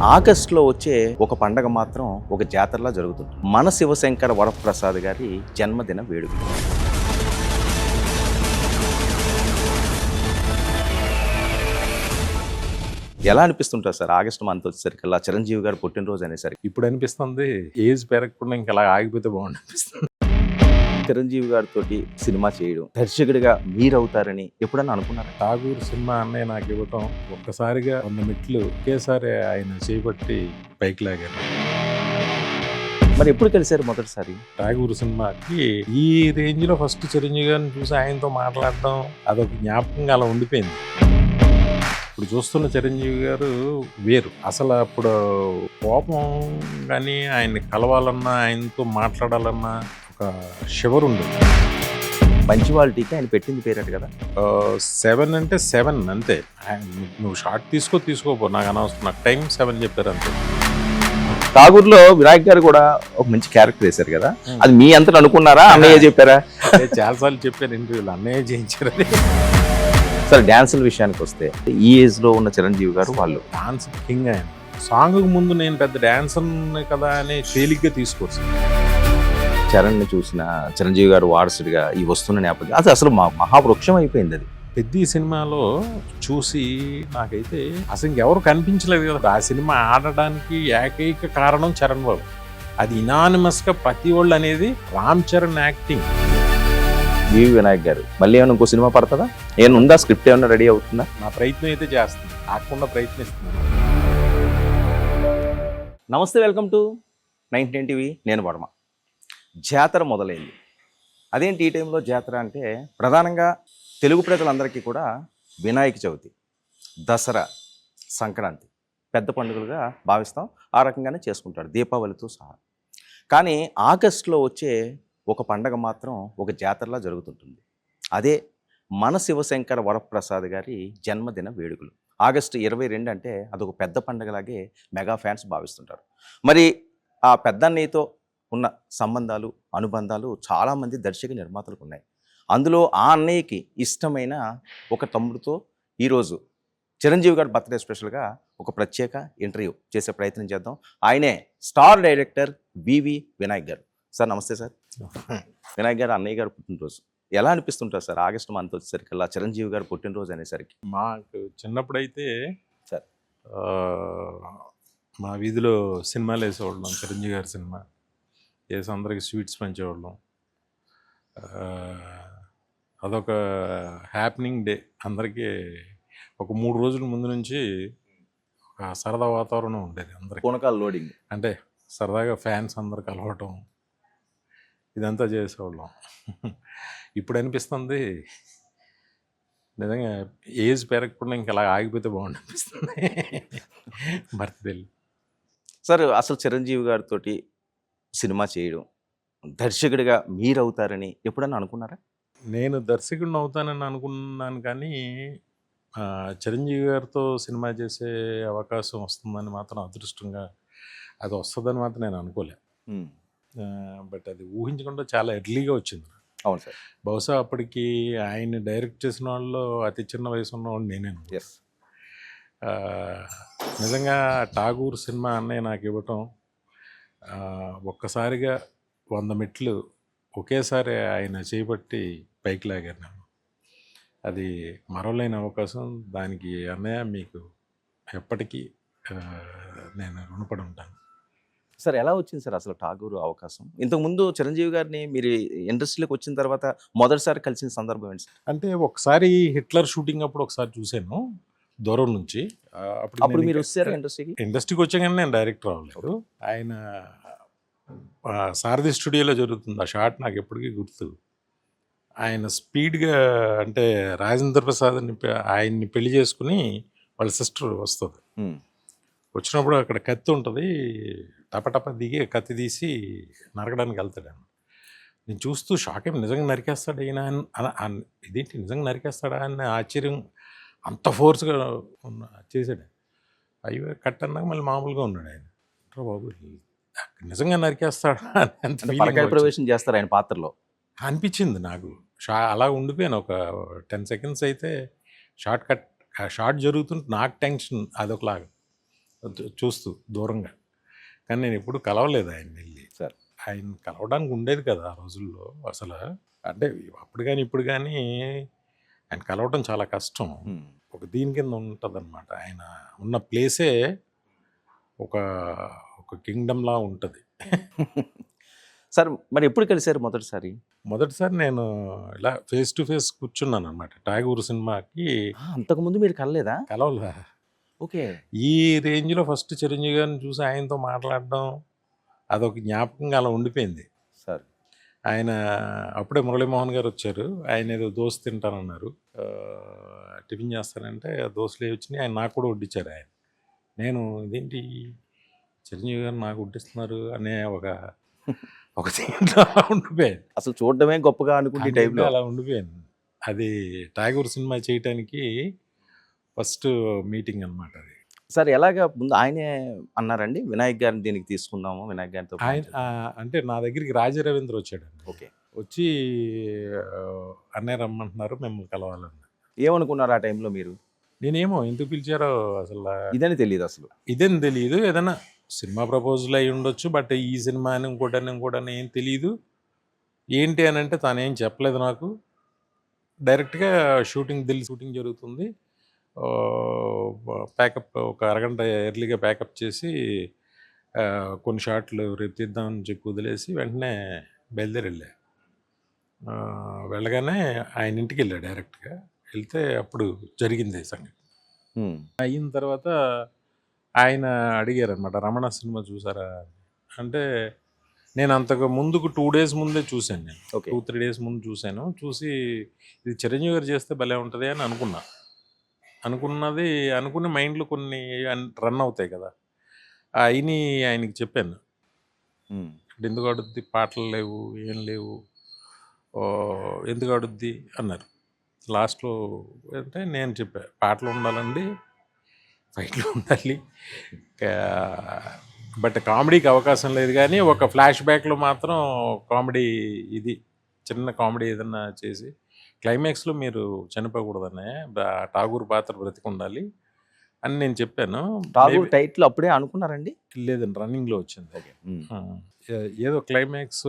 ఆగస్టులో వచ్చే ఒక పండగ మాత్రం ఒక జాతరలా జరుగుతుంది. మన శివశంకర వరప్రసాద్ గారి జన్మదిన వేడుక. ఎలా అనిపిస్తుంటారు సార్ ఆగస్టు మంత్ వచ్చేసరికి చిరంజీవి గారు పుట్టినరోజు అనేసరికి? ఇప్పుడు అనిపిస్తుంది ఏజ్ పెరగకుండా ఇంకా అలా ఆగిపోతే బాగుంది అనిపిస్తుంది. చిరంజీవి గారితో సినిమా చేయడం, దర్శకుడిగా మీరవుతారని ఎప్పుడన్నా అనుకున్నారా? ఠాగూర్ సినిమా అన్నయ్య నాకు ఇవ్వటం, ఒక్కసారిగా 100 మెట్లు ఒకేసారి ఆయన చేపట్టి పైకి లాగాను. మరి ఎప్పుడు కలిసారు మొదటిసారి? ఠాగూర్ సినిమాకి ఈ రేంజ్ లో ఫస్ట్ చిరంజీవి గారిని చూసి ఆయనతో మాట్లాడటం అదొక జ్ఞాపకంగా అలా ఉండిపోయింది. ఇప్పుడు చూస్తున్న చిరంజీవి గారు వేరు. అసలు అప్పుడు కోపం కానీ ఆయన్ని కలవాలన్నా ఆయనతో మాట్లాడాలన్నా ఒక షివర్ ఉండేది. పంచువాలిటీకి ఆయన పెట్టింది పేరట కదా. 7 అంటే 7 అంతే. నువ్వు షార్ట్ తీసుకోపో, నాకు అనవసరం, నాకు టైం 7 చెప్పారు అంతే. ఠాగూర్లో వినాయక్ గారు కూడా ఒక మంచి క్యారెక్టర్ వేశారు కదా, అది మీ అంతటా అనుకున్నారా, అన్నయ్య చెప్పారా? చాలాసార్లు చెప్పాను ఇంటర్వ్యూలో, అన్నయ్య చేయించారని. సరే, డాన్సుల విషయానికి వస్తే ఈ ఏజ్ లో ఉన్న చిరంజీవి గారు వాళ్ళు డాన్స్ కింగ్. ఆయన సాంగ్ ముందు నేను పెద్ద డాన్సర్ కదా అని తేలిగ్గా తీసుకోవచ్చు. చరణ్ ని చూసిన చిరంజీవి గారు వారసుడిగా ఈ వస్తున్న నేపథ్యం అది అసలు మహావృక్షం అయిపోయింది. అది పెద్ద సినిమాలో చూసి నాకైతే అసలు ఇంకెవరు కనిపించలేదు కదా. ఆ సినిమా ఆడడానికి ఏకైక కారణం చరణ్ బాబు. అది ఇనానిమస్ గా ప్రతి వాళ్ళు అనేది రామ్ చరణ్ యాక్టింగ్. వివి వినాయక్ గారు మళ్ళీ ఏమైనా ఇంకో సినిమా పడుతుందా? ఏమైనా ఉందా? స్క్రిప్ట్ ఏమైనా రెడీ అవుతుందా? నా ప్రయత్నం అయితే చేస్తుంది, ఆకుండా ప్రయత్నిస్తున్నాను. నమస్తే, వెల్కమ్ టు 99 టీవీ. నేను వర్మ. జాతర మొదలైంది. అదేంటి ఈ టైంలో జాతర అంటే, ప్రధానంగా తెలుగు ప్రజలందరికీ కూడా వినాయక చవితి, దసరా, సంక్రాంతి పెద్ద పండుగలుగా భావిస్తాం. ఆ రకంగానే చేసుకుంటారు, దీపావళితో సహా. కానీ ఆగస్టులో వచ్చే ఒక పండగ మాత్రం ఒక జాతరలా జరుగుతుంటుంది. అదే మన శివశంకర వరప్రసాద్ గారి జన్మదిన వేడుకలు. ఆగస్టు 22 అంటే అదొక పెద్ద పండగలాగే మెగా ఫ్యాన్స్ భావిస్తుంటారు. మరి ఆ పెద్ద అన్నయ్యతో ఉన్న సంబంధాలు, అనుబంధాలు చాలామంది దర్శక నిర్మాతలకు ఉన్నాయి. అందులో ఆ అన్నయ్యకి ఇష్టమైన ఒక తమ్ముడితో ఈరోజు చిరంజీవి గారి బర్త్డే స్పెషల్గా ఒక ప్రత్యేక ఇంటర్వ్యూ చేసే ప్రయత్నం చేద్దాం. ఆయనే స్టార్ డైరెక్టర్ వివి వినాయక్ గారు. సార్ నమస్తే సార్. వినాయక్ గారు అన్నయ్య గారు పుట్టినరోజు ఎలా అనిపిస్తుంటారు సార్ ఆగస్టు మంత్ వచ్చేసరికి చిరంజీవి గారు పుట్టినరోజు అనేసరికి? మాకు చిన్నప్పుడైతే సార్ మా వీధిలో సినిమాలు వేసేవాళ్ళం. చిరంజీవి గారి సినిమా వేసి అందరికి స్వీట్స్ పంచేవాళ్ళం. అదొక హ్యాపెనింగ్ డే. అందరికీ ఒక 3 రోజుల ముందు నుంచి ఒక సరదా వాతావరణం ఉండేది అందరికి. పూనకాల లోడింగ్ అంటే సరదాగా ఫ్యాన్స్ అందరు కలవటం, ఇదంతా చేసేవాళ్ళం. ఇప్పుడు అనిపిస్తుంది నిజంగా ఏజ్ పెరగకుండా ఇంకా అలా ఆగిపోతే బాగుంది అనిపిస్తుంది బర్త్డేలు. సార్, అసలు చిరంజీవి గారితో సినిమా చేయడం, దర్శకుడిగా మీరవుతారని ఎప్పుడన్నా అనుకున్నారా? నేను దర్శకుడిని అవుతానని అనుకున్నాను, కానీ చిరంజీవి గారితో సినిమా చేసే అవకాశం వస్తుందని మాత్రం అదృష్టంగా అది వస్తుందని మాత్రం నేను అనుకోలే. బట్ అది ఊహించకుండా చాలా ఎర్లీగా వచ్చింది. అవును సార్. బహుశా అప్పటికి ఆయన డైరెక్ట్ చేసిన వాళ్ళు అతి చిన్న వయసు ఉన్నవాడు నేనే. నిజంగా ఠాగూర్ సినిమా అన్నయ్య నాకు ఇవ్వటం, ఒక్కసారిగా 100 మెట్లు ఒకేసారి ఆయన చేపట్టి పైకి లాగాను నేను. అది మరవలేని అవకాశం. దానికి అన్నయ్య మీకు ఎప్పటికీ నేను రుణపడి ఉంటాను. సార్, ఎలా వచ్చింది సార్ అసలు ఠాగూర్ అవకాశం? ఇంతకుముందు చిరంజీవి గారిని మీరు ఇండస్ట్రీలోకి వచ్చిన తర్వాత మొదటిసారి కలిసిన సందర్భం ఏంటి సార్? అంటే ఒకసారి హిట్లర్ షూటింగ్ అప్పుడు ఒకసారి చూశాను దూరం నుంచి. అప్పుడు మీరు వచ్చారు ఇండస్ట్రీకి వచ్చాగానే నేను డైరెక్టర్ అవ్వలేదు. ఆయన సారథి స్టూడియోలో జరుగుతుంది ఆ షాట్, నాకు ఎప్పటికీ గుర్తు. ఆయన స్పీడ్గా, అంటే రాజేంద్ర ప్రసాద్ని ఆయన్ని పెళ్లి చేసుకుని వాళ్ళ సిస్టర్ వస్తుంది. వచ్చినప్పుడు అక్కడ కత్తి ఉంటుంది, టపటప దిగి కత్తి తీసి నరకడానికి వెళ్తాడు. నేను చూస్తూ షాక్ అయ్యి, నిజంగా నరికేస్తాడు ఈయన, ఇదేంటి నిజంగా నరికేస్తాడా అని ఆశ్చర్యం. అంత ఫోర్స్గా చేశాడు. అయ్యో కట్ అన్నాక మళ్ళీ మామూలుగా ఉన్నాడు ఆయన. బాబు నిజంగా నరికేస్తాడా అని ప్రవేశం చేస్తారు ఆయన పాత్రలో అనిపించింది నాకు. అలా ఉండిపోయాను ఒక 10 సెకండ్స్. అయితే షార్ట్ జరుగుతుంటే నాకు టెన్షన్ అదొకలాగా. చూస్తూ దూరంగా. కానీ నేను ఎప్పుడు కలవలేదు ఆయన వెళ్ళి. సార్. ఆయన కలవడానికి ఉండేది కదా ఆ రోజుల్లో అసలు. అంటే అప్పుడు కానీ ఇప్పుడు కానీ ఆయన కలవడం చాలా కష్టం. ఒక దీని కింద ఉంటుందన్నమాట. ఆయన ఉన్న ప్లేసే ఒక ఒక కింగ్డమ్‌లా ఉంటది. సార్ మరి ఎప్పుడు కలిసారు మొదటిసారి? మొదటిసారి నేను ఇలా ఫేస్ టు ఫేస్ కూర్చున్నానన్నమాట. 'ఠాగూర్' సినిమాకి అంతకుముందు మీరు కలలేదా? కలవలే. ఓకే. ఈ రేంజ్‌లో ఫస్ట్ చిరంజీవి గారిని చూసి ఆయనతో మాట్లాడడం అదొక జ్ఞాపకంగా అలా ఉండిపోయింది. సార్. ఆయన అప్పుడే మురళీమోహన్ గారు వచ్చారు. ఆయన ఏదో దోస తింటానన్నారు. టిఫిన్ చేస్తానంటే దోసలు ఏవి వచ్చినాయి, ఆయన నాకు కూడా వడ్డించారు ఆయన. నేను ఇదేంటి చిరంజీవి గారు నాకు వడ్డిస్తున్నారు అనే ఒక దీంట్లో అలా ఉండిపోయాను. అసలు చూడడమే గొప్పగా అనుకుంటే ఈ టైంలో. అలా ఉండిపోయాను. అది 'ఠాగూర్' సినిమా చేయటానికి ఫస్ట్ మీటింగ్ అనమాట అది. సార్ ఎలాగా ముందు ఆయనే అన్నారండి వినాయక్ గారిని దీనికి తీసుకుందాము, వినాయక్ గారితో ఆయన అంటే నా దగ్గరికి రాజా రవీంద్ర వచ్చాడండి. ఓకే. వచ్చి అన్నయ్య రమ్మంటున్నారు మిమ్మల్ని కలవాలని. ఏమనుకున్నారు ఆ టైంలో మీరు? నేనేమో ఎందుకు పిలిచారో అసలు ఇదని తెలియదు అసలు. ఇదేం తెలియదు. ఏదైనా సినిమా ప్రపోజల్ అయి ఉండొచ్చు. బట్ ఈ సినిమా అని ఇంకోటని ఏం తెలియదు. ఏంటి అని అంటే తనేం చెప్పలేదు నాకు. డైరెక్ట్గా షూటింగ్ జరుగుతుంది. ప్యాకప్ ఒక అరగంట ఎర్లీగా ప్యాకప్ చేసి కొన్ని షాట్లు రేపు తీద్దామని చెప్పి వదిలేసి వెంటనే బయలుదేరి వెళ్ళా. వెళ్ళగానే ఆయన ఇంటికి వెళ్ళా డైరెక్ట్గా. వెళ్తే అప్పుడు జరిగింది సంగతి. అయిన తర్వాత ఆయన అడిగారనమాట, రమణ సినిమా చూసారా అంటే, నేను అంతకు ముందుకు 2 days ముందే చూశాను. నేను ఓకే. 2-3 days ముందు చూశాను. చూసి ఇది చిరంజీవి గారు చేస్తే భలే ఉంటుంది అని అనుకుని మైండ్లో కొన్ని రన్ అవుతాయి కదా, ఆయనకి చెప్పాను. అంటే ఎందుకు ఆడుద్ది, పాటలు లేవు, ఏం లేవు, ఎందుకు ఆడుద్ది అన్నారు. లాస్ట్లో అంటే నేను చెప్పా, పాటలు ఉండాలండి, ఫైట్లు ఉండాలి, బట్ కామెడీకి అవకాశం లేదు, కానీ ఒక ఫ్లాష్ బ్యాక్లో మాత్రం కామెడీ, ఇది చిన్న కామెడీ ఏదన్నా చేసి క్లైమాక్స్లో మీరు చనిపోకూడదనే, ఠాగూర్ పాత్ర బ్రతికుండాలి అని నేను చెప్పాను. ఠాగూర్ టైటిల్ అప్పుడే అనుకున్నారండి? లేదండి, రన్నింగ్లో వచ్చింది. ఏదో క్లైమాక్స్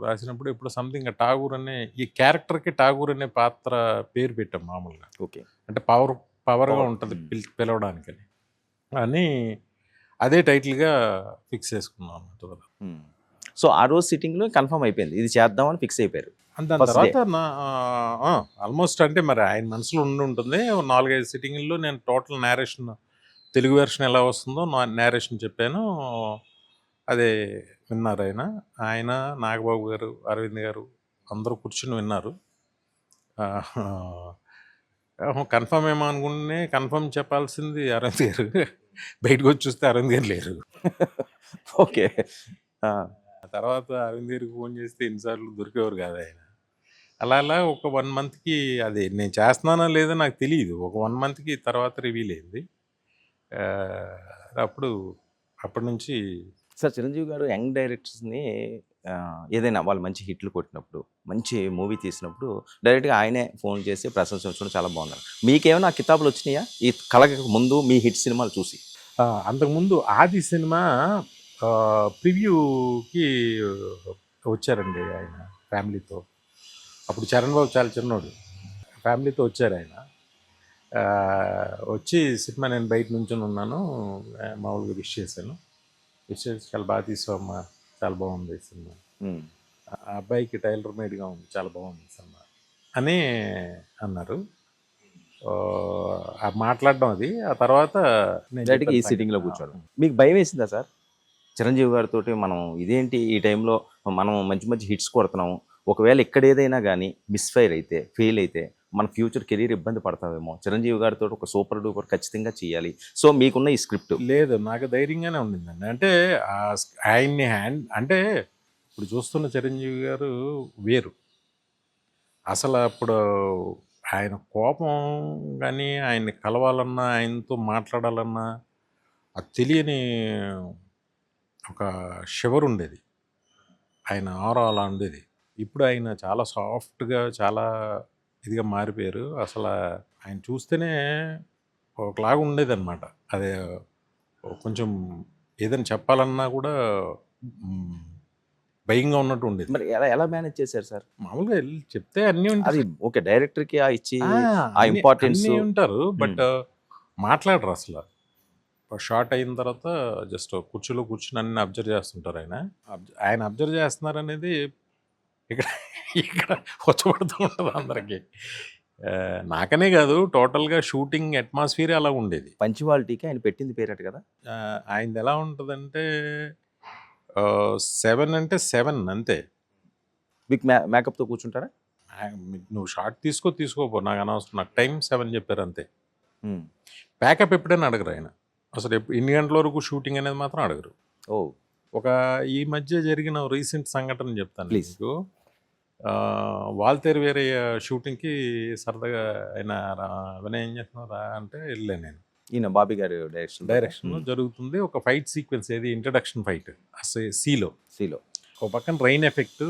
రాసినప్పుడు ఇప్పుడు సంథింగ్ ఠాగూర్ అనే ఈ క్యారెక్టర్కి ఠాగూర్ అనే పాత్ర పేరు పెట్టాం మామూలుగా. ఓకే. అంటే పవర్గా ఉంటుంది పిలవడానికని అని అదే టైటిల్గా ఫిక్స్ చేసుకున్నాం అన్నమాట. సో ఆ రోజు సిట్టింగ్లో కన్ఫర్మ్ అయిపోయింది, ఇది చేద్దామని ఫిక్స్ అయిపోయారు. దాని తర్వాత ఆల్మోస్ట్ అంటే మరి ఆయన మనసులో ఉంటుంది. 4-5 సిట్టింగ్ల్లో నేను టోటల్ నేరేషన్, తెలుగు వెర్షన్ ఎలా వస్తుందో నేరేషన్ చెప్పాను. అదే విన్నారు ఆయన నాగబాబు గారు, అరవింద్ గారు అందరూ కూర్చుని విన్నారు. కన్ఫర్మ్ ఏమో అనుకుంటే కన్ఫర్మ్ చెప్పాల్సింది అరవింద్ గారు. బయటకు వచ్చి చూస్తే అరవింద్ గారు లేరు. ఓకే. తర్వాత అరవింద్ గారికి ఫోన్ చేస్తే ఎన్నిసార్లు దొరికేవారు కాదు ఆయన. అలా ఒక 1 monthకి అది నేను చేస్తున్నానో లేదో నాకు తెలియదు. ఒక 1 monthకి తర్వాత రివీల్ అయింది. అప్పటి నుంచి సార్ చిరంజీవి గారు యంగ్ డైరెక్టర్స్ని ఏదైనా వాళ్ళు మంచి హిట్లు కొట్టినప్పుడు, మంచి మూవీ తీసినప్పుడు డైరెక్ట్గా ఆయనే ఫోన్ చేసి ప్రశంసించడం చాలా బాగున్నారు. మీకేమైనా కితాబులు వచ్చినాయా ఈ కళకు ముందు మీ హిట్ సినిమాలు చూసి? అంతకుముందు ఆది సినిమా ప్రివ్యూకి వచ్చారండి ఆయన ఫ్యామిలీతో. అప్పుడు చరణ్ బాబు చాలా చిన్నోడు, ఫ్యామిలీతో వచ్చారు ఆయన. వచ్చి సినిమా నేను బయట నుంచొని ఉన్నాను, మామూలుగా విష్ చేశాను. విష్ చేసి చాలా బాగా తీసావమ్మా, చాలా బాగుంది సినిమా, ఆ అబ్బాయికి టైలర్ మేడ్గా ఉంది, చాలా బాగుంది సినిమా అని అన్నారు. మాట్లాడడం అది. ఆ తర్వాత డైరెక్ట్గా ఈ సిట్టింగ్లో కూర్చోవడం. మీకు భయం వేసిందా సార్ చిరంజీవి గారితో? మనం ఇదేంటి ఈ టైంలో మనం మంచి మంచి హిట్స్ కొడుతున్నాము, ఒకవేళ ఇక్కడ ఏదైనా కానీ మిస్ఫైర్ అయితే, ఫెయిల్ అయితే మన ఫ్యూచర్ కెరీర్ ఇబ్బంది పడతామేమో, చిరంజీవి గారితో ఒక సూపర్ డూపర్ ఖచ్చితంగా చేయాలి, సో మీకున్న ఈ స్క్రిప్ట్? లేదు, నాకు ధైర్యంగానే ఉండిందండి. అంటే ఆయన్ని అంటే ఇప్పుడు చూస్తున్న చిరంజీవి గారు వేరు అసలు. అప్పుడు ఆయన కోపం కానీ, ఆయన్ని కలవాలన్నా, ఆయనతో మాట్లాడాలన్నా అది తెలియని ఒక షివర్ ఉండేది, ఆయన ఆరా అలా ఉండేది. ఇప్పుడు ఆయన చాలా సాఫ్ట్గా, చాలా ఇదిగా మారిపోయారు. అసలు ఆయన చూస్తేనే ఒకలాగా ఉండేదన్నమాట. అదే కొంచెం ఏదైనా చెప్పాలన్నా కూడా మ్, భయంగా ఉన్నట్టు ఉండేది. మరి ఎలా ఎలా మేనేజ్ చేశారు సార్? మామూలుగా వెళ్ళి చెప్తే అన్నీ ఉంటాయి. అది ఓకే. డైరెక్టర్‌కి ఇచ్చి ఆ, ఆ అన్నీ ఇంపార్టెన్స్ అన్నీ ఉంటారు. బట్ మాట్లాడరు అసలు. షార్ట్ అయిన తర్వాత జస్ట్ కుర్చీలో కూర్చుని అన్ని అబ్జర్వ్ చేస్తుంటారు ఆయన. ఆయన అబ్జర్వ్ చేస్తున్నారు అనేది ఇక్కడ ఇక్కడ వచ్చబడుతూ ఉంటుంది అందరికి. నాకనే కాదు, టోటల్గా షూటింగ్ అట్మాస్ఫియర్ అలా ఉండేది. పంచువాలిటీకి ఆయన పెట్టింది పేరట కదా! ఆయనది ఎలా ఉంటుందంటే 7 అంటే 7 అంతే. మీకు మేకప్‌తో కూర్చుంటారా? నువ్వు షార్ట్ తీసుకోపో నాకు అనవసరం, నాకు టైం 7 చెప్పారు అంతే. హ్మ్. ప్యాకప్ ఎప్పుడైనా అడగరు ఆయన. అసలు ఎన్ని గంటల వరకు షూటింగ్ అనేది మాత్రం అడగరు. ఓహ్! ఒక ఈ మధ్య జరిగిన రీసెంట్ సంఘటన చెప్తాను ప్లీజ్. మీకు. వాల్తేరు వేరే షూటింగ్కి సరదాగా ఆయన వినయ్ ఏం చేస్తున్నావు రా అంటే వెళ్ళాను నేను. ఈయన బాబీ గారి డైరెక్షన్ జరుగుతుంది ఒక ఫైట్ సీక్వెన్స్, ఏది ఇంట్రడక్షన్ ఫైట్ సీలో. సీలో. ఒక పక్కన రైన్ ఎఫెక్ట్,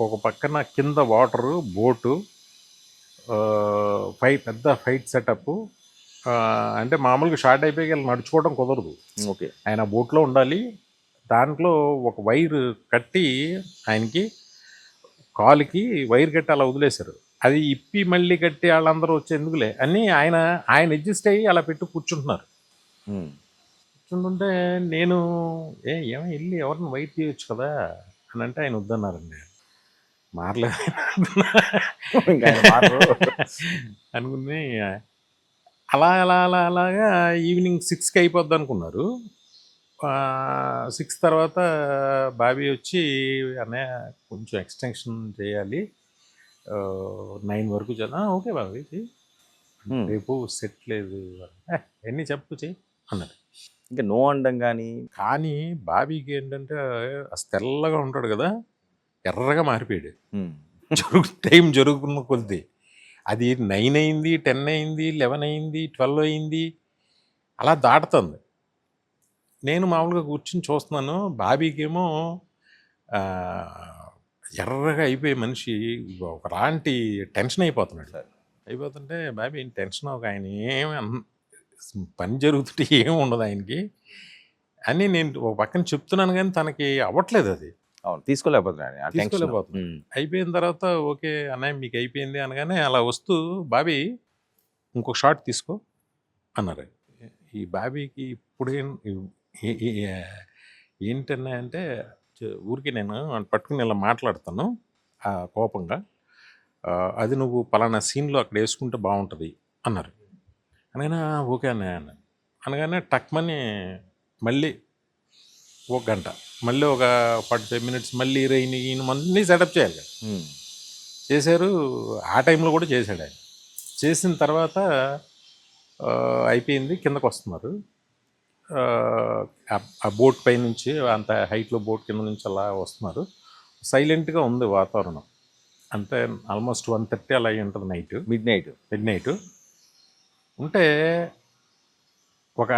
ఒక పక్కన కింద వాటరు, బోటు, పెద్ద ఫైట్ సెటప్. అంటే మామూలుగా షార్ట్ అయిపోయి నడుచుకోవడం కుదరదు. ఓకే. ఆయన బోట్లో ఉండాలి. దాంట్లో ఒక వైర్ కట్టి ఆయనకి కాలుకి వైర్ కట్టి అలా వదిలేశారు. అది ఇప్పి మళ్ళీ కట్టి వాళ్ళందరూ వచ్చి ఎందుకులే అని ఆయన అడ్జస్ట్ అయ్యి అలా పెట్టి కూర్చుంటున్నారు. హ్మ్. కూర్చుంటుంటే నేను ఏమో వెళ్ళి ఎవరిని వైట్ చేయొచ్చు కదా అని అంటే ఆయన వద్దన్నారండి. మారలేదు ఇంకా ఆయన మారరు. అనుకుని అలాగా ఈవినింగ్ 6కి అయిపోద్ది అనుకున్నారు. 6 తర్వాత బాబీ వచ్చి అన్నయ్య కొంచెం ఎక్స్టెన్షన్ చేయాలి 9 వరకు ఓకే బాబీ చెయ్యి, రేపు సెట్ లేదు ఎన్ని చెప్పు చెయ్యి అన్నారు. ఇంకా నో అనడం కానీ కానీ బాబీకి ఏంటంటే అసలు తెల్లగా ఉంటాడు కదా, ఎర్రగా మారిపోయాడు. టైం జరుగుతున్న కొద్ది అది 9 అయింది, 10 అయింది, 11 అయింది, 12 అయింది, అలా దాటుతుంది. నేను మామూలుగా కూర్చుని చూస్తున్నాను. బాబీకేమో ఎర్రగా అయిపోయి మనిషి ఒకలాంటి టెన్షన్ అయిపోతున్నాడు. అయిపోతుంటే బాబీ ఏం టెన్షన్ ఒక ఆయన ఏమి పని జరుగుతుంటే ఏమి ఉండదు ఆయనకి అని నేను ఒక పక్కన చెప్తున్నాను, కానీ తనకి అవ్వట్లేదు అది. అవును, తీసుకోలేకపోతున్నాను. తీసుకోలేకపోతున్నాను. అయిపోయిన తర్వాత ఓకే అన్నయ్య మీకు అయిపోయింది అనగానే అలా వస్తూ బాబీ ఇంకొక షాట్ తీసుకో అన్నారు. ఈ బాబీకి ఇప్పుడు ఏంటన్నా అంటే ఊరికి నేను పట్టుకుని ఇలా మాట్లాడతాను కోపంగా, అది నువ్వు పలానా సీన్లో అక్కడ వేసుకుంటే బాగుంటుంది అన్నారు. అనగానే ఓకే అన్నయ్య అన్న అనగానే టక్మని మళ్ళీ ఒక గంట, మళ్ళీ ఒక 45 మినిట్స్ మళ్ళీ ఈయన అన్నీ సెటప్ చేయాలి కదా. చేశారు. ఆ టైంలో కూడా చేశాడు ఆయన. చేసిన తర్వాత అయిపోయింది, కిందకు వస్తున్నారు. ఆ బోట్ పై నుంచి అంత హైట్లో బోట్ కింద నుంచి అలా వస్తున్నారు. సైలెంట్గా ఉంది వాతావరణం. అంటే ఆల్మోస్ట్ 1:30 అలా అయి ఉంటుంది నైట్, మిడ్ నైట్ ఉంటే ఒక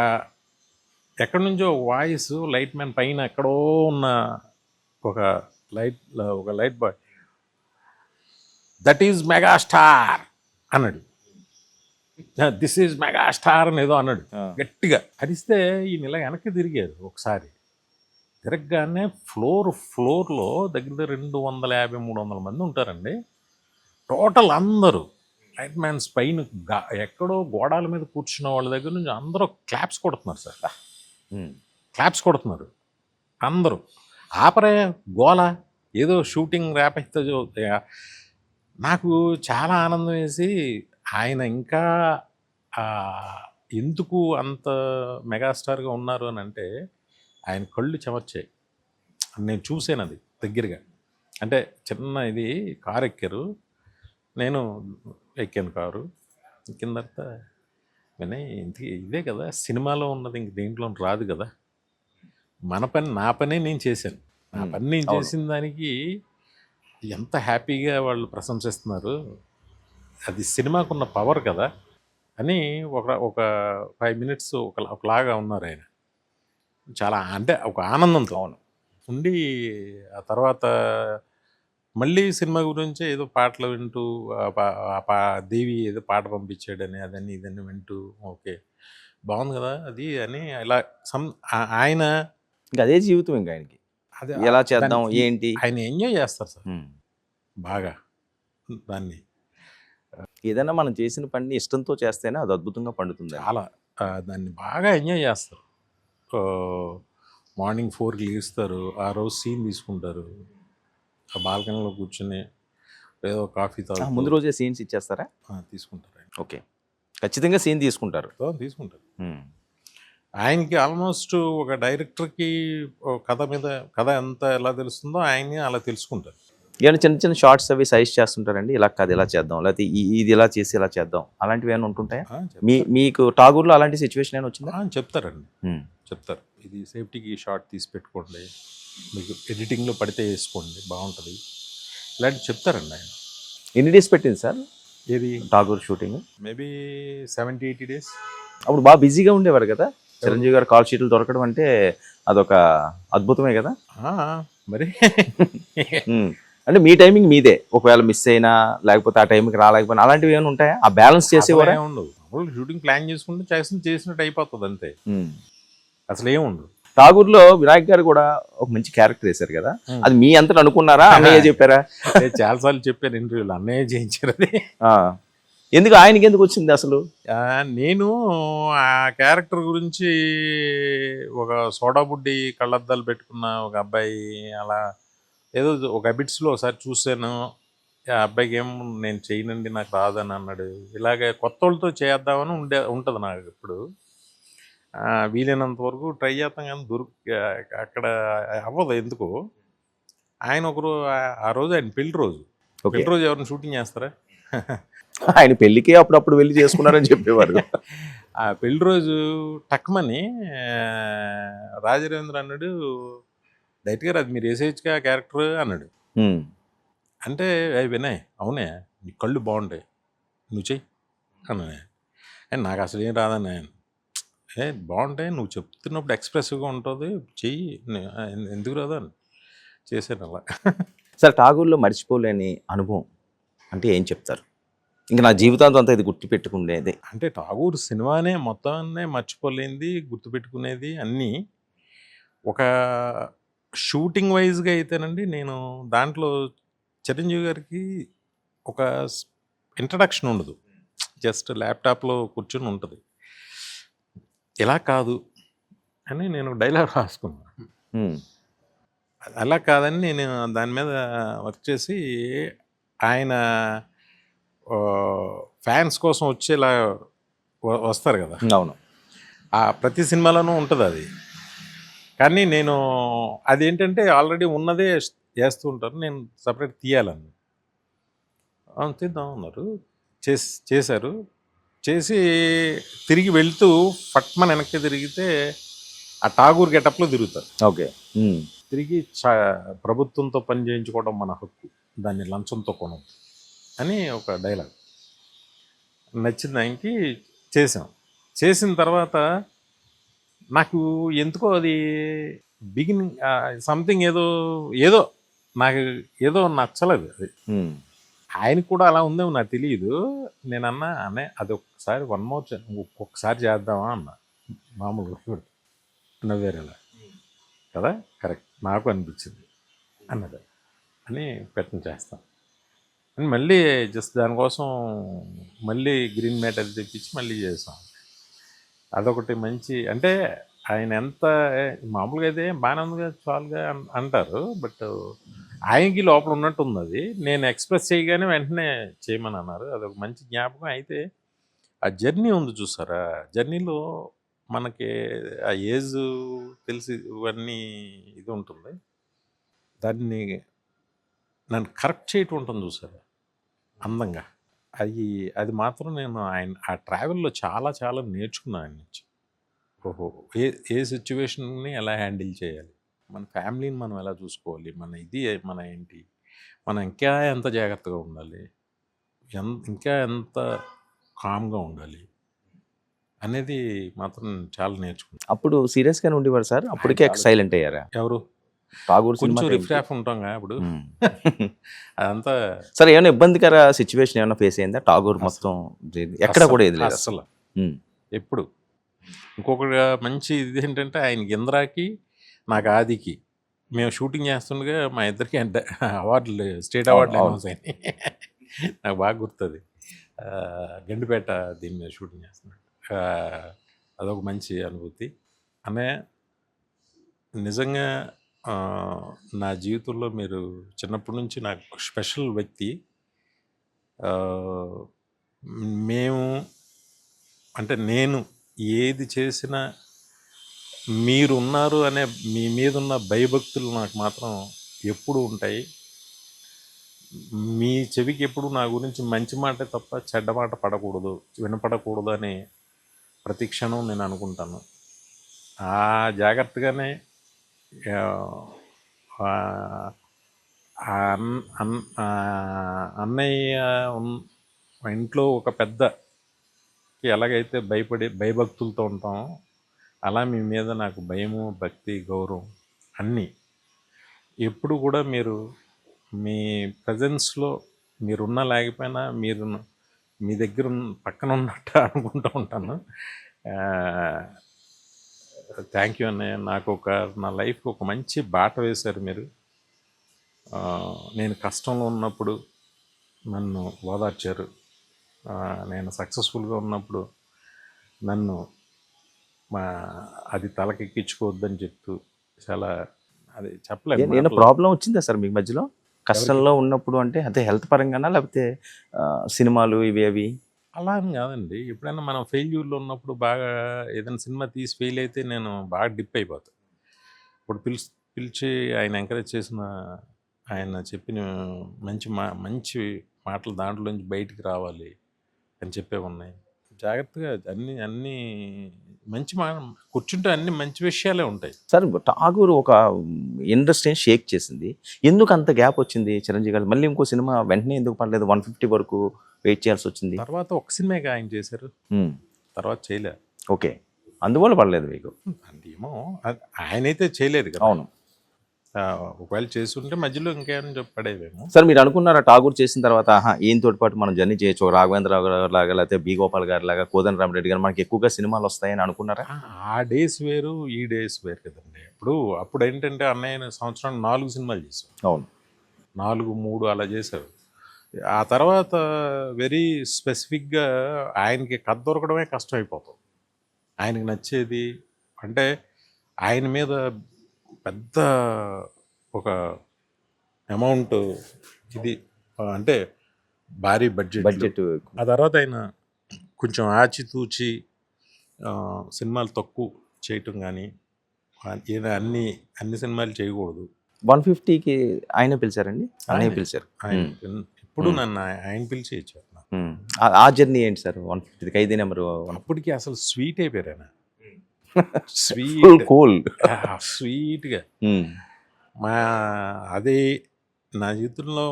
ఎక్కడి నుంచో వాయిస్ లైట్ మ్యాన్ పైన ఎక్కడో ఉన్న ఒక light bye, that is megastar అన్నాడు. దిస్ ఈజ్ మెగాస్టార్ అని ఏదో అన్నాడు గట్టిగా. అరిస్తే ఈయన ఇలా వెనక్కి తిరిగారు. ఒకసారి తిరగగానే ఫ్లోర్లో దగ్గర 250-300 మంది ఉంటారండి. టోటల్ అందరూ లైట్ మ్యాన్స్ పైన ఎక్కడో గోడాల మీద కూర్చున్న వాళ్ళ దగ్గర నుంచి అందరూ క్లాప్స్ కొడుతున్నారు సార్. క్లాప్స్ కొడుతున్నారు అందరూ. ఆపరే గోల, ఏదో షూటింగ్ రేపైతే. నాకు చాలా ఆనందం వేసి ఆయన ఇంకా ఎందుకు అంత మెగాస్టార్గా ఉన్నారు అని అంటే ఆయన కళ్ళు చెమర్చాయి. నేను చూసాను అది దగ్గరగా. అంటే చిన్న ఇది కారు ఎక్కారు, నేను ఎక్కాను కారు. ఎక్కిన తర్వాత వినయ్ ఇంటికి ఇదే కదా సినిమాలో ఉన్నది, ఇంక దేంట్లో రాదు కదా, నా పనే నేను చేశాను, నా పని నేను చేసిన దానికి ఎంత హ్యాపీగా వాళ్ళు ప్రశంసిస్తున్నారు, అది సినిమాకున్న పవర్ కదా అని ఒక 5 మినిట్స్ ఒకలాగా ఉన్నారు ఆయన. చాలా అంటే ఒక ఆనందంతో ఉండి ఆ తర్వాత మళ్ళీ సినిమా గురించి ఏదో పాటలు వింటూ దేవి ఏదో పాట పంపించాడని అదని ఇదని వింటూ ఓకే బాగుంది కదా అది అని ఇలా ఆయన ఇంకా అదే జీవితం ఇంకా ఆయనకి. అదే ఎలా చేద్దాం దానికి ఏంటి. ఆయన ఎంజాయ్ చేస్తారు సార్ బాగా దాన్ని. ఏదైనా మనం చేసిన పని ఇష్టంతో చేస్తేనే అది అద్భుతంగా పండుతుంది. చాలా దాన్ని బాగా ఎంజాయ్ చేస్తారు. మార్నింగ్ 4కి లేస్తారు, ఆ రోజు సీన్ తీసుకుంటారు, ఆ బాల్కనీలో కూర్చొని ఏదో కాఫీ తాగుతూ ముందు రోజే సీన్స్ ఇచ్చేస్తారా? తీసుకుంటారు ఆయన. ఓకే, ఖచ్చితంగా సీన్ తీసుకుంటారు. తీసుకుంటారు. ఆయనకి ఆల్మోస్ట్ ఒక డైరెక్టర్కి కథ ఎంత ఎలా తెలుస్తుందో ఆయన్ని అలా తెలుసుకుంటారు. ఏమైనా చిన్న చిన్న షార్ట్స్ అవి సజెస్ట్ చేస్తుంటారండి, ఇలా కాదు ఇలా చేద్దాం, లేకపోతే ఇది ఇలా చేసి ఇలా చేద్దాం, అలాంటివి ఏమైనా ఉంటుంటాయా? మీకు ఠాగూర్లో అలాంటి సిచ్యువేషన్ ఏమైనా వచ్చిందా? చెప్తారండి, చెప్తారు. ఇది సేఫ్టీకి షార్ట్ తీసి పెట్టుకోండి, మీకు ఎడిటింగ్లో పడితే వేసుకోండి బాగుంటుంది, ఇలాంటివి చెప్తారండి ఆయన. ఎన్ని డేస్ పెట్టింది సార్ ఏది ఠాగూర్ షూటింగ్? Maybe 70-80 days. అప్పుడు బాగా బిజీగా ఉండేవారు కదా చిరంజీవి గారు. కాల్ షీట్లు దొరకడం అంటే అదొక అద్భుతమే కదా మరి. అంటే మీ టైమింగ్ మీదే, ఒకవేళ మిస్ అయినా లేకపోతే ఆ టైంకి రాలేకపోయినా అలాంటివి ఏమైనా ఉంటాయా? ఆ బ్యాలెన్స్ చేసేవారా? ఉండవు, షూటింగ్ ప్లాన్ చేసుకుంటే చేసినట్టు అయిపోతుంది అంతే, అసలు ఏముండదు. ఠాగూర్లో వినాయక్ గారు కూడా ఒక మంచి క్యారెక్టర్ వేశారు కదా, అది మీ అంతటి అనుకున్నారా, అన్నయ్య చెప్పారా? చాలాసార్లు చెప్పాను ఇంటర్వ్యూలో, అన్నయ్య చేయించారు అది. ఎందుకు ఆయనకి ఎందుకు వచ్చింది అసలు? నేను ఆ క్యారెక్టర్ గురించి ఒక సోడా బుడ్డి కళ్ళద్దాలు పెట్టుకున్న ఒక అబ్బాయి అలా ఏదో ఒక అబిట్స్లో ఒకసారి చూశాను. ఆ అబ్బాయికి ఏం నేను చేయనండి నాకు రాదని అన్నాడు. ఇలాగే కొత్త వాళ్ళతో చేద్దామని ఉంటుంది నాకు ఇప్పుడు. వీలైనంత వరకు ట్రై చేస్తాం కానీ అక్కడ అవ్వదు ఎందుకు. ఆయన ఆ రోజు ఆయన పెళ్లి రోజు ఎవరిని షూటింగ్ చేస్తారా? ఆయన పెళ్ళికి అప్పుడప్పుడు వెళ్ళి చేసుకున్నారని చెప్పేవారు. ఆ పెళ్లి రోజు టక్మని రాజరేంద్ర అన్నాడు, డైరెక్ట్ గారు అది మీరు వేసేయచ్చుగా క్యారెక్టర్ అన్నాడు. అంటే వినయ్ అవునే నీ కళ్ళు బాగుంటాయి నువ్వు చెయ్యి అన్నా. నాకు అసలు ఏం రాదని ఆయన, బాగుంటాయి నువ్వు చెప్తున్నప్పుడు ఎక్స్ప్రెసివ్గా ఉంటుంది చెయ్యి, ఎందుకు రాదా అని చేశాను అలా. సార్ ఠాగూర్లో మర్చిపోలేని అనుభవం అంటే ఏం చెప్తారు? ఇంకా నా జీవితాంతం అంతా ఇది గుర్తుపెట్టుకునేది అంటే ఠాగూర్ సినిమానే మొత్తాన్నే మర్చిపోలేనిది, గుర్తుపెట్టుకునేది అన్నీ. ఒక షూటింగ్ వైజ్గా అయితేనండి నేను దాంట్లో చిరంజీవి గారికి ఒక ఇంట్రడక్షన్ ఉండదు, జస్ట్ ల్యాప్టాప్లో కూర్చొని ఉంటుంది. ఇలా కాదు అని నేను డైలాగ్ రాసుకున్నాను. అలా కాదని నేను దాని మీద వర్క్ చేసి ఆయన ఫ్యాన్స్ కోసం వచ్చేలా వస్తారు కదా. అవును, ఆ ప్రతి సినిమాలోనూ ఉంటుంది అది. కానీ నేను అదేంటంటే ఆల్రెడీ ఉన్నదే చేస్తూ ఉంటారు, నేను సపరేట్ తీయాలని. తీద్దాం అన్నారు, చేశారు. చేసి తిరిగి వెళ్తూ ఫట్మన్ వెనక్కి తిరిగితే ఆ ఠాగూర్ గెటప్లో తిరుగుతారు. ఓకే, తిరిగి ప్రభుత్వంతో పని చేయించుకోవడం మన హక్కు, దాన్ని లంచంతో కొనదు అని ఒక డైలాగ్ నచ్చింది ఆయనకి. చేసిన తర్వాత నాకు ఎందుకో అది బిగినింగ్ సంథింగ్ ఏదో నాకు ఏదో నచ్చలేదు అది. ఆయనకు కూడా అలా ఉందేమో నాకు తెలియదు. నేను అనే అది ఒకసారి ఒక్కొక్కసారి చేద్దామా అన్న, మామూలుగా నవ్వేరేలా కదా, కరెక్ట్ నాకు అనిపించింది అన్నది అని చేస్తాను అని మళ్ళీ జస్ట్ దానికోసం మళ్ళీ గ్రీన్ మ్యాట్ అది తెప్పించి మళ్ళీ చేసాం. అదొకటి మంచి, అంటే ఆయన ఎంత మామూలుగా అయితే బాగానే ఉందిగా చాలుగా అంటారు, బట్ ఆయనకి లోపల ఉన్నట్టు ఉంది అది. నేను ఎక్స్ప్రెస్ చేయగానే వెంటనే చేయమని అన్నారు, అదొక మంచి జ్ఞాపకం. అయితే ఆ జర్నీ ఉంది చూసారా, జర్నీలో మనకి ఆ ఏజ్ తెలిసి ఇవన్నీ ఇది ఉంటుంది, దాన్ని నన్ను కరెక్ట్ చేయటం ఉంటుంది చూసారా అందంగా. అది మాత్రం నేను ఆ ట్రావెల్లో చాలా చాలా నేర్చుకున్నాను ఆయన నుంచి. ఓహో, ఏ సిచ్యువేషన్ని ఎలా హ్యాండిల్ చేయాలి, మన ఫ్యామిలీని మనం ఎలా చూసుకోవాలి, మన ఏంటి, మనం ఇంకా ఎంత జాగ్రత్తగా ఉండాలి, ఇంకా ఎంత కామ్గా ఉండాలి అనేది మాత్రం చాలా నేర్చుకున్నాను. అప్పుడు సీరియస్గానే ఉండేవారు సార్, అప్పటికే సైలెంట్ అయ్యారా? ఎవరు ఠాగూర్ కొంచెం రిఫ్రాఫ్ ఉంటాంగా అప్పుడు అదంతా. సరే, ఏమైనా ఇబ్బందికర సిచ్యువేషన్ ఏమైనా ఫేస్ అయిందా ఠాగూర్ మొత్తం? ఎక్కడ కూడా ఇది లేదు అసలు ఎప్పుడు ఇంకొకటి మంచి ఇది ఏంటంటే ఆయనకి ఇంద్రాకి నాకు ఆదికి మేము షూటింగ్ చేస్తుండగా మా ఇద్దరికి అంటే అవార్డులు స్టేట్ అవార్డులు అవును. అనౌన్స్ అయినాయి. నాకు బాగా గుర్తుంది. గండిపేట దీని మీద షూటింగ్ చేస్తున్నాడు. అదొక మంచి అనుభూతి. అన్నయ్య నిజంగా నా జీవితంలో మీరు చిన్నప్పటి నుంచి నాకు స్పెషల్ వ్యక్తి. మేము అంటే నేను ఏది చేసినా మీరున్నారు అనే మీ మీద ఉన్న భయభక్తులు నాకు మాత్రం ఎప్పుడూ ఉంటాయి. మీ చెవికి ఎప్పుడు నా గురించి మంచి మాటే తప్ప చెడ్డ మాట పడకూడదు, వినపడకూడదు అని ప్రతి క్షణం నేను అనుకుంటాను. ఆ జాగ్రత్తగానే అన్నయ్య ఇంట్లో ఒక పెద్దకి ఎలాగైతే భయభక్తులతో ఉంటామో అలా మీ మీద నాకు భయము, భక్తి, గౌరవం అన్నీ ఎప్పుడు కూడా మీరు మీ ప్రజెన్స్లో మీరున్నా లేకపోయినా మీరు మీ దగ్గర పక్కన ఉన్నట్టు అనుకుంటూ ఉంటాను. థ్యాంక్ యూ అన్నయ్య. నాకు నా లైఫ్కి ఒక మంచి బాట వేశారు మీరు. నేను కష్టంలో ఉన్నప్పుడు నన్ను ఓదార్చారు. నేను సక్సెస్ఫుల్గా ఉన్నప్పుడు నన్ను అది తలకెక్కించుకోవద్దని చెప్తూ చాలా అది చెప్పలేదు. నేను ప్రాబ్లం వచ్చిందా సార్ మీకు మధ్యలో కష్టంలో ఉన్నప్పుడు? అంటే అదే హెల్త్ పరంగానా లేకపోతే సినిమాలు ఇవి అవి? అలా అని కాదండి. ఎప్పుడైనా మనం ఫెయిల్యూర్లో ఉన్నప్పుడు బాగా ఏదైనా సినిమా తీసి ఫెయిల్ అయితే నేను బాగా డిప్ అయిపోతాను. ఇప్పుడు పిలిచి ఆయన ఎంకరేజ్ చేసిన, ఆయన చెప్పిన మంచి మాటలు దాంట్లోంచి బయటికి రావాలి అని చెప్పేవి ఉన్నాయి. జాగ్రత్తగా అన్నీ మంచి కూర్చుంటే అన్ని మంచి విషయాలే ఉంటాయి. సార్ ఠాగూర్ ఒక ఇండస్ట్రీని షేక్ చేసింది. ఎందుకు అంత గ్యాప్ వచ్చింది చిరంజీవి గారు? మళ్ళీ ఇంకో సినిమా వెంటనే ఎందుకు పడలేదు? 150 వరకు వెయిట్ చేయాల్సి వచ్చింది. తర్వాత ఒక సినిమాగా ఆయన చేశారు, తర్వాత చేయలే. ఓకే, అందువల్ల పడలేదు మీకు? అంటే ఏమో ఆయనైతే చేయలేదు కదా. అవును. ఒకవేళ చేస్తుంటే మధ్యలో ఇంకేమైనా పడేవేమో. సార్ మీరు అనుకున్నారా ఠాగూర్ చేసిన తర్వాత ఈయనతో పాటు మనం జర్నీ చేయొచ్చు, రాఘవేంద్ర గారు లాగా లేకపోతే బి గోపాల్ గారి లాగా, కోదండరామరెడ్డి గారు, మనకి ఎక్కువగా సినిమాలు వస్తాయని అనుకున్నారా? ఆ డేస్ వేరు, ఈ డేస్ వేరు కదండి. అప్పుడు ఏంటంటే అన్నయ్య సంవత్సరం 4 సినిమాలు చేశారు. అవును, 4, 3 అలా చేశారు. ఆ తర్వాత వెరీ స్పెసిఫిక్గా ఆయనకి కథ దొరకడమే కష్టం అయిపోతుంది. ఆయనకి నచ్చేది అంటే ఆయన మీద పెద్ద ఒక అమౌంట్ ఇది అంటే భారీ బడ్జెట్. ఆ తర్వాత ఆయన కొంచెం ఆచితూచి సినిమాలు తక్కువ చేయటం కానీ అన్ని సినిమాలు చేయకూడదు. 150కి ఆయన పిలిచారండి? ఆయన పిలిచారు. ఇప్పుడు నన్ను ఆయన పిలిచి ఇచ్చారు. ఆ జర్నీ ఏంటి సార్? 150కి 5 నెంబరు అప్పటికి అసలు స్వీట్ అయిపోయారు. స్వీట్గా అదే నా జీవితంలో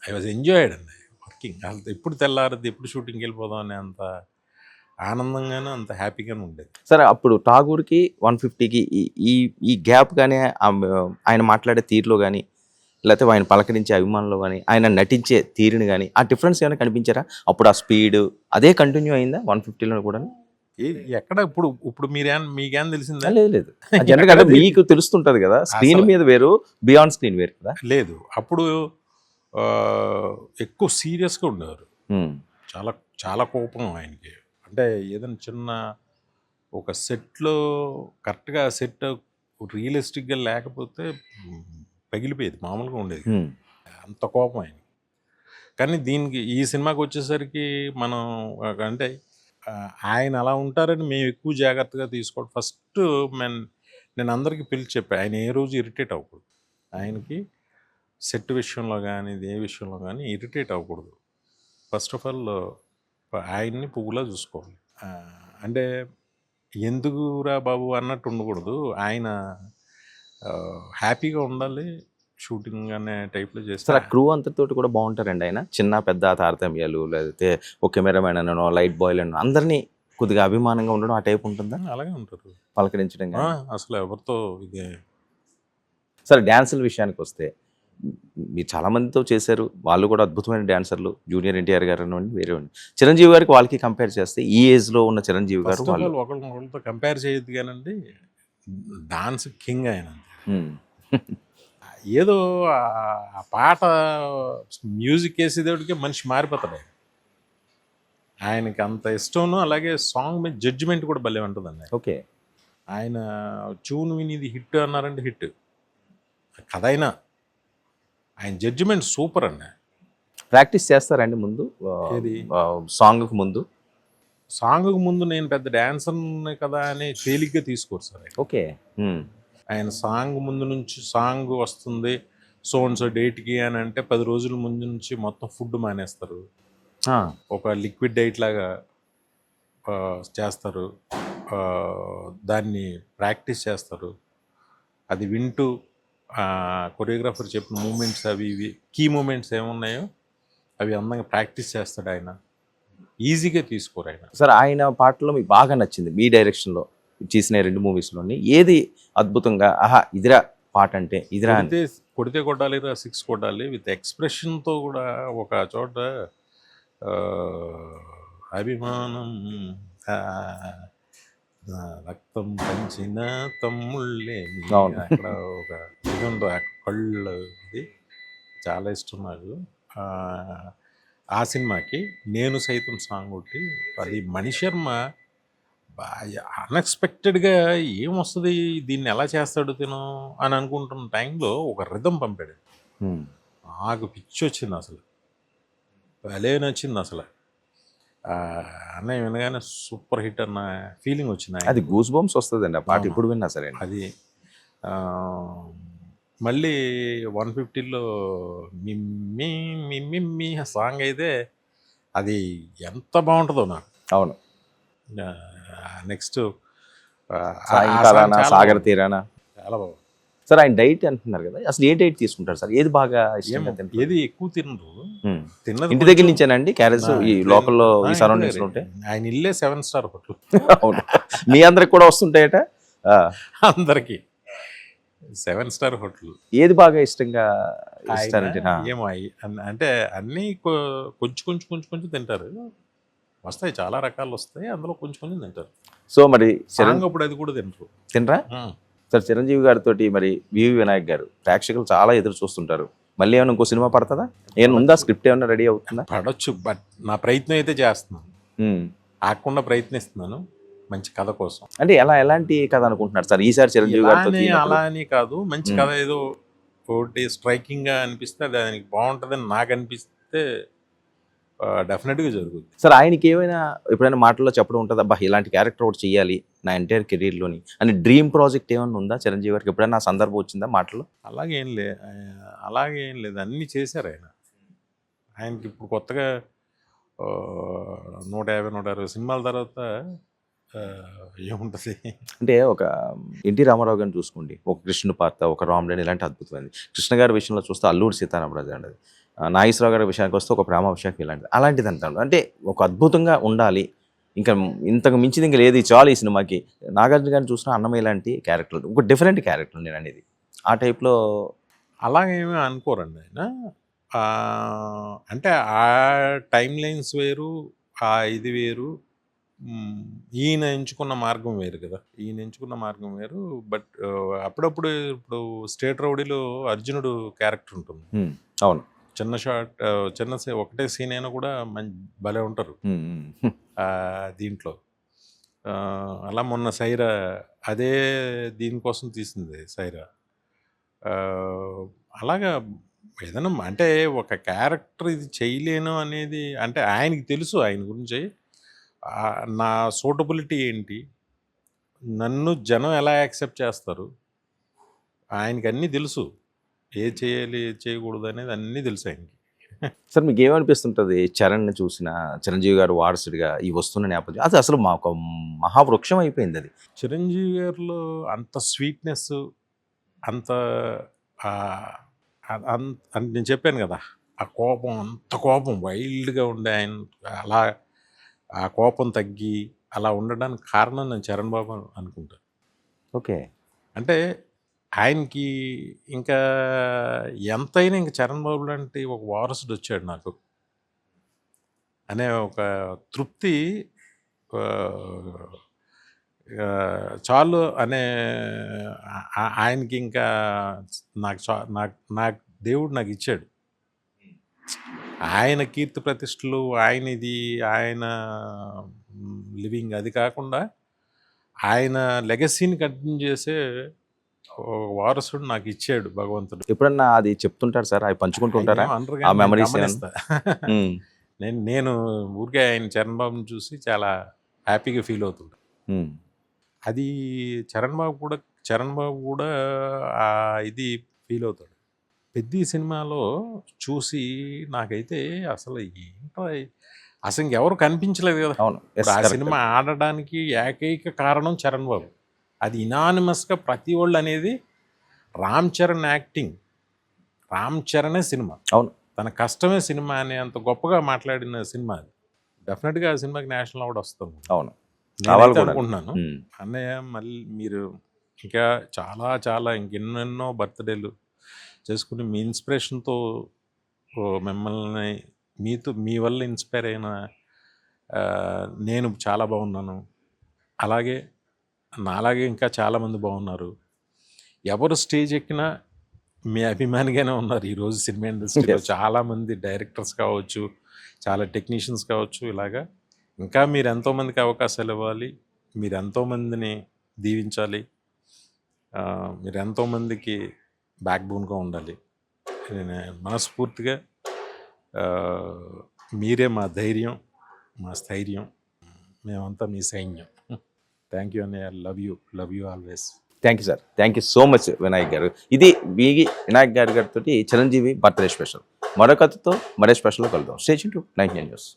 ఐ వాజ్ ఎంజాయ్డ్ అండి వర్కింగ్. అసలు ఎప్పుడు తెల్లారది, ఎప్పుడు షూటింగ్కి వెళ్ళిపోదాం అనే అంత ఆనందంగాను అంత హ్యాపీగానే ఉండేది. సరే, అప్పుడు ఠాగూర్కి 150కి ఈ గ్యాప్ కానీ ఆయన మాట్లాడే తీరులో కానీ లేకపోతే ఆయన పలకరించే అభిమానులు కానీ ఆయన నటించే తీరుని కానీ ఆ డిఫరెన్స్ ఏమైనా కనిపించారా? అప్పుడు ఆ స్పీడ్ అదే కంటిన్యూ అయిందా 150లో కూడా? ఎక్కడ ఇప్పుడు మీకేం తెలిసిందా? లేదు, జనరల్గా మీకు తెలుస్తుంటది కదా, స్క్రీన్ మీద వేరు, బియాండ్ స్క్రీన్ వేరు కదా. లేదు, అప్పుడు ఎక్కువ సీరియస్గా ఉండేవారు. చాలా చాలా కోపం ఆయనకి. అంటే ఏదైనా చిన్న ఒక సెట్లో కరెక్ట్గా సెట్ రియలిస్టిక్గా లేకపోతే పగిలిపోయేది, మామూలుగా ఉండేది. అంత కోపం ఆయన. కానీ ఈ సినిమాకి వచ్చేసరికి మనం అంటే ఆయన అలా ఉంటారని మేము ఎక్కువ జాగ్రత్తగా తీసుకోవడం. ఫస్ట్ నేను అందరికీ పిలిచి చెప్పాను, ఆయన ఏ రోజు ఇరిటేట్ అవ్వకూడదు. ఆయనకి సెట్ విషయంలో కానీ ఏ విషయంలో కానీ ఇరిటేట్ అవ్వకూడదు. ఫస్ట్ ఆఫ్ ఆల్ ఆయన్ని పువ్వులా చూసుకోవాలి. అంటే ఎందుకురా బాబు అన్నట్టు ఉండకూడదు. ఆయన హ్యాపీగా ఉండాలి షూటింగ్ అనే టైప్లో చేస్తారు. క్రూ అంతటితోటి కూడా బాగుంటారండి ఆయన. చిన్న పెద్ద తారతమ్యాలు లేకపోతే ఒక కెమెరామెన్ అనో లైట్ బాయ్ అనో అందరినీ కొద్దిగా అభిమానంగా ఉండడం ఆ టైప్ ఉంటుందా? అలాగే ఉంటారు, పలకరించడం. అసలు ఎవరితో ఇదే. సరే, డ్యాన్సుల విషయానికి వస్తే మీరు చాలా మందితో చేశారు, వాళ్ళు కూడా అద్భుతమైన డాన్సర్లు, జూనియర్ ఎన్టీఆర్ గారు అనివ్వండి, వేరే ఉండి చిరంజీవి గారికి వాళ్ళకి కంపేర్ చేస్తే ఈ ఏజ్లో ఉన్న చిరంజీవి గారు ఫస్ట్ ఆఫ్ వాళ్ళు ఆల్ ఒకళ్ళతో కంపేర్ చేయొద్దు కానండి, డాన్స్ కింగ్ ఆయన. హ్మ్. ఏదో ఆ పాట మ్యూజిక్ వేసేదేటికి మనిషి మారిపోతాడు ఆయన. ఆయనకి అంత ఇష్టంను, అలాగే సాంగ్ మీద జడ్జిమెంట్ కూడా భలే ఉంటుందండి. ఓకే. ఆయన ట్యూన్ విని ఇది హిట్ అన్నారంటే హిట్, కథ అయినా ఆయన జడ్జిమెంట్ సూపర్ అండి. ప్రాక్టీస్ చేస్తారండి ముందు ఏది? సాంగ్కి ముందు? సాంగ్కి ముందు నేను పెద్ద డాన్సర్ కదా అని తేలిగ్గా తీసుకోరు సార్ ఆయన. ఓకే. ఆయన సాంగ్ ముందు నుంచి సాంగ్ వస్తుంది సో అండ్ సో డేట్కి అని అంటే 10 రోజుల ముందు నుంచి మొత్తం ఫుడ్ మానేస్తారు, ఒక లిక్విడ్ డైట్ లాగా చేస్తారు, దాన్ని ప్రాక్టీస్ చేస్తారు, అది వింటూ కొరియోగ్రాఫర్ చెప్పిన మూమెంట్స్ అవి ఇవి కీ మూమెంట్స్ ఏమున్నాయో అవి అందంగా ప్రాక్టీస్ చేస్తాడు ఆయన. ఈజీగా తీసుకోరు ఆయన. సార్ ఆయన పాటలో మీకు బాగా నచ్చింది మీ డైరెక్షన్లో చేసిన 2 మూవీస్లోని ఏది అద్భుతంగా ఆహా ఇదిరా పాట అంటే ఇదిరా అని? కొడితే కొట్టాలి రా 6 కొట్టాలి విత్ ఎక్స్ప్రెషన్తో కూడా ఒక చోట అభిమానం రక్తం పంచిన తమ్ముళ్ళే అవును. అక్కడ ఒక ఇది ఉంటుంది, ఆ కళ్ళు ఇది చాలా ఇష్టం నాకు. ఆ సినిమాకి నేను సైతం సాంగ్ ఒకటి, అది మణిశర్మ అన్ఎక్స్పెక్టెడ్గా ఏమొస్తుంది దీన్ని ఎలా చేస్తాడు తిను అని అనుకుంటున్న టైంలో ఒక రిథం పంపాడు. నాకు పిచ్చి వచ్చింది అసలు, భలే నచ్చింది అసలు. అన్నయ్య వినగానే సూపర్ హిట్ అన్న ఫీలింగ్ వచ్చింది. అది గూస్ బంప్స్ వస్తుందండి ఆ పాట ఇప్పుడు విన్నా సరే. అది మళ్ళీ 150లో మిమ్మీ మిమ్మి సాంగ్ అయితే అది ఎంత బాగుంటుందో నాకు. అవును. నెక్స్ట్ సాగర్ తీరానా చాలా బాగుంది. సార్ ఆయన డైట్ అంటున్నారు కదా, అసలు ఏ డైట్ తీసుకుంటారు సార్? ఏది బాగా ఇష్టంగా తింటారు? ఏది ఎక్కువ తినరు, తిన్నది ఇంటి దగ్గర నుంచేనండి క్యారెట్స్ ఈ లోకల్లో ఈ సరౌండింగ్స్ ఉంటాయి. ఆయన ఇల్లే 7 స్టార్ హోటల్. అవును, మీ అందరికి కూడా వస్తుంటాయట. అందరికి 7 స్టార్ హోటల్. ఏది బాగా ఇష్టంగా ఇస్తారంటే ఏమో అంటే అన్నీ కొంచెం కొంచెం కొంచెం కొంచెం తింటారు, వస్తాయి చాలా రకాలు వస్తాయి, అందులో కొంచెం కొంచెం తింటారు. సో మరి అప్పుడు అది కూడా తినరా సార్? చిరంజీవి గారితో మరి వివి వినాయక్ గారు ప్రేక్షకులు చాలా ఎదురు చూస్తుంటారు, మళ్ళీ ఏమైనా ఇంకో సినిమా పడుతుందా? ఏమైనా ఉందా? స్క్రిప్ట్ ఏమైనా రెడీ అవుతుందా? పడవచ్చు, బట్ నా ప్రయత్నం అయితే చేస్తున్నాను, ఆకుండా ప్రయత్నిస్తున్నాను మంచి కథ కోసం. అంటే ఎలాంటి కథ అనుకుంటున్నారు సార్ ఈసారి చిరంజీవి గారితో? అలా అని కాదు, మంచి కథ ఏదో ఒకటి స్ట్రైకింగ్గా అనిపిస్తే దానికి బాగుంటుందని నాకు అనిపిస్తే డెఫినెట్గా జరుగుతుంది. సార్ ఆయనకి ఏమైనా ఎప్పుడైనా మాటల్లో చెప్పడం ఉంటుంది, అబ్బా ఇలాంటి క్యారెక్టర్ ఒకటి చేయాలి నా ఎంటైర్ కెరీర్లోని అని డ్రీమ్ ప్రాజెక్ట్ ఏమైనా ఉందా చిరంజీవి గారికి? ఎప్పుడైనా ఆ సందర్భం వచ్చిందా మాటలో? అలాగేం లేదు, అన్నీ చేశారు ఆయన. ఆయనకి ఇప్పుడు కొత్తగా 150-160 సినిమాల తర్వాత ఏముంటుంది అంటే ఒక ఎన్టీ రామారావు గారిని చూసుకోండి, ఒక కృష్ణ పాత్ర, ఒక రామ్లేన్, ఇలాంటి అద్భుతమైనది. కృష్ణ గారి విషయంలో చూస్తే అల్లూరి సీతారామరాజు అండి, నాగేశ్వరరావు గారి విషయానికి వస్తే ఒక ప్రేమాభిషేకం, అలాంటిది అంటారు. అంటే ఒక అద్భుతంగా ఉండాలి, ఇంకా ఇంతకు మించింది ఇంకా లేదు చాలు ఈ సినిమాకి. నాగార్జున గారిని చూసిన అన్నమయ్య లాంటి క్యారెక్టర్, ఒక డిఫరెంట్ క్యారెక్టర్ నేను అనేది ఆ టైప్లో. అలాగేమీ అనుకోరండి ఆయన, అంటే ఆ టైం లైన్స్ వేరు, ఆ ఇది వేరు, ఈయన ఎంచుకున్న మార్గం వేరు కదా, ఈయన ఎంచుకున్న మార్గం వేరు. బట్ అప్పుడప్పుడు ఇప్పుడు స్టేట్ రౌడీలో అర్జునుడు క్యారెక్టర్ ఉంటుంది. అవును, చిన్న షాట్, ఒకటే సీన్ అయినా కూడా భలే ఉంటారు దీంట్లో. అలా మొన్న సైరా అదే దీనికోసం తీసింది సైరా. అలాగా ఏదైనా అంటే ఒక క్యారెక్టర్ ఇది చేయలేను అనేది, అంటే ఆయనకి తెలుసు ఆయన గురించి, నా సూటబిలిటీ ఏంటి, నన్ను జనం ఎలా యాక్సెప్ట్ చేస్తారు, ఆయనకి అన్నీ తెలుసు, ఏది చేయాలి ఏది చేయకూడదు అనేది అన్నీ తెలుసు ఆయనకి. సార్ మీకు ఏమనిపిస్తుంటుంది చరణ్ని చూసిన, చిరంజీవి గారు వారసుడిగా ఈ వస్తున్న నేపథ్యం అది అసలు మాకు మహావృక్షం అయిపోయింది అది. చిరంజీవి గారిలో అంత స్వీట్నెస్, అంత నేను చెప్పాను కదా, ఆ కోపం, అంత కోపం వైల్డ్గా ఉండే ఆయన, అలా ఆ కోపం తగ్గి అలా ఉండడానికి కారణం నేను చరణ్ బాబు అనుకుంటాను. ఓకే. అంటే ఆయనకి ఇంకా ఎంతైనా ఇంక చరణ్ బాబు లాంటి ఒక వారసుడు వచ్చాడు నాకు అనే ఒక తృప్తి ఆ, ఆ, చాలు అనే ఆయనకి ఇంకా నాకు దేవుడు నాకు ఇచ్చాడు. ఆయన కీర్తి ప్రతిష్టలు, ఆయన లివింగ్ అది కాకుండా ఆయన లెగసీని కంటిన్యూ చేసే ఓ వారసుడు నాకు ఇచ్చాడు భగవంతుడు. ఎప్పుడన్నా అది చెప్తుంటారు సార్, అవి పంచుకుంటుంటారా ఆయన అనరు ఆ కానీ నేను మెమరీస్? గమనిస్తా. నేను ఊరికే ఆయన చరణ్ బాబుని చూసి చాలా హ్యాపీగా ఫీల్ అవుతుంటా. అది చరణ్ బాబు కూడా ఆ ఇది ఫీల్ అవుతాడు. పెద్ద సినిమాలో చూసి నాకైతే అసలు ఏంటో అసలు ఇంకెవరు కనిపించలేదు కదా. అవును, ఇప్పుడు ఆ సినిమా ఆడడానికి ఏకైక కారణం చరణ్ బాబు. అది ఇనానిమస్గా ప్రతి వాళ్ళు అనేది రామ్ చరణ్ యాక్టింగ్, రామ్ చరణే సినిమా, అవును, తన కష్టమే సినిమా అని అంత గొప్పగా మాట్లాడిన సినిమా అది. డెఫినెట్గా ఆ సినిమాకి నేషనల్ అవార్డు వస్తుంది అవును, కావాలి నేనైతే కూడా. అనుకుంటున్నాను. అన్నయ్య మళ్ళీ మీరు ఇంకా చాలా చాలా ఇంకెన్నెన్నో బర్త్డేలు చేసుకుని మీ ఇన్స్పిరేషన్తో మిమ్మల్ని మీ వల్ల ఇన్స్పైర్ అయిన నేను చాలా బాగున్నాను. అలాగే నాలాగే ఇంకా చాలామంది బాగున్నారు. ఎవరు స్టేజ్ ఎక్కినా మీ అభిమానిగానే ఉన్నారు ఈరోజు సినిమా ఇండస్ట్రీలో. చాలామంది డైరెక్టర్స్ కావచ్చు, చాలా టెక్నీషియన్స్ కావచ్చు. ఇలాగా ఇంకా మీరు ఎంతోమందికి అవకాశాలు ఇవ్వాలి, మీరు ఎంతోమందిని దీవించాలి, మీరు ఎంతోమందికి బ్యాక్ బోన్గా ఉండాలి. నేను మనస్ఫూర్తిగా మీరే మా ధైర్యం, మా స్థైర్యం, మేమంతా మీ సైన్యం. థ్యాంక్ యూ అన్నయ్య. Love you always. Thank you sir, thank you so much Vinayak గారు. ఇది వినాయక్ గారితో చిరంజీవి బర్త్డే స్పెషల్. మరో కథతో మరో స్పెషల్లో కలుద్దాం. Stay tuned to 99 news.